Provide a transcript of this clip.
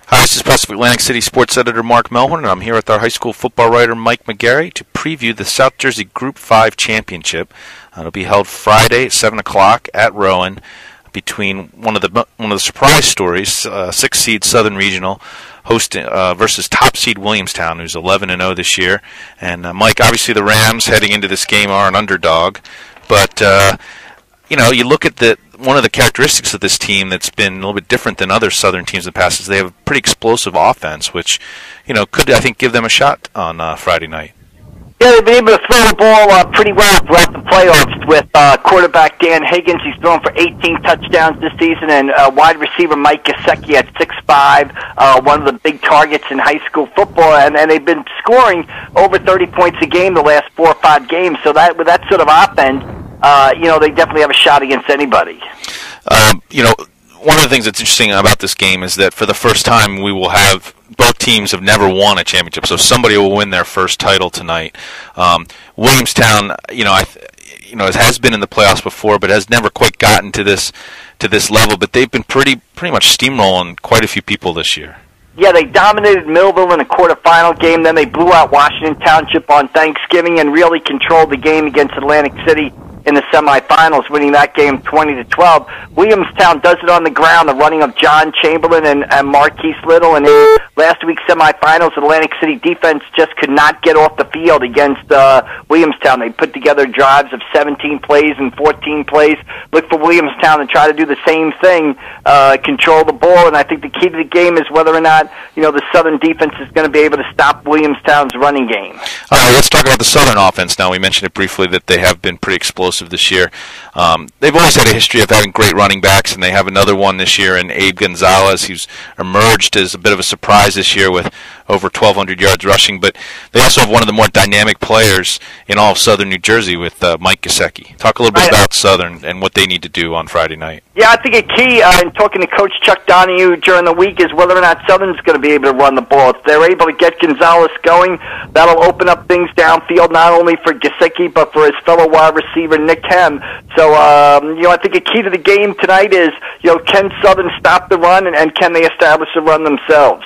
Hi, this is Pacific Atlantic City Sports Editor Mark Melhorn, and I'm here with our high school football writer Mike McGarry to preview the South Jersey Group 5 Championship. It'll be held Friday at 7 o'clock at Rowan between one of the surprise stories, 6th seed Southern Regional hosting versus top seed Williamstown, who's 11-0 this year. And Mike, obviously the Rams heading into this game are an underdog, but you look at one of the characteristics of this team that's been a little bit different than other Southern teams in the past is they have a pretty explosive offense, which could, I think, give them a shot on Friday night. Yeah, they've been able to throw the ball pretty well throughout the playoffs with quarterback Dan Higgins. He's thrown for 18 touchdowns this season, and wide receiver Mike Gesicki at 6'5", one of the big targets in high school football, and they've been scoring over 30 points a game the last 4 or 5 games. So that with that sort of offense, they definitely have a shot against anybody. One of the things that's interesting about this game is that for the first time we will have both teams have never won a championship, so somebody will win their first title tonight. Williamstown, has been in the playoffs before, but has never quite gotten to this level. But they've been pretty much steamrolling quite a few people this year. Yeah, they dominated Millville in a quarterfinal game. Then they blew out Washington Township on Thanksgiving and really controlled the game against Atlantic City in the semifinals, winning that game 20-12. Williamstown does it on the ground, the running of John Chamberlain and Marquise Little. And in last week's semifinals, Atlantic City defense just could not get off the field against Williamstown. They put together drives of 17 plays and 14 plays. Look for Williamstown to try to do the same thing, control the ball. And I think the key to the game is whether or not the Southern defense is going to be able to stop Williamstown's running game. All right, let's talk about the Southern offense now. We mentioned it briefly that they have been pretty explosive this year. They've always had a history of having great running backs, and they have another one this year in Abe Gonzalez, who's emerged as a bit of a surprise this year with over 1,200 yards rushing. But they also have one of the more dynamic players in all of Southern New Jersey with Mike Gesicki. Talk a little bit about Southern and what they need to do on Friday night. Yeah, I think a key in talking to Coach Chuck Donahue during the week is whether or not Southern's going to be able to run the ball. If they're able to get Gonzalez going, that'll open up things downfield not only for Gesicki but for his fellow wide receiver Nick Hem. So, I think a key to the game tonight is, can Southern stop the run and can they establish the run themselves?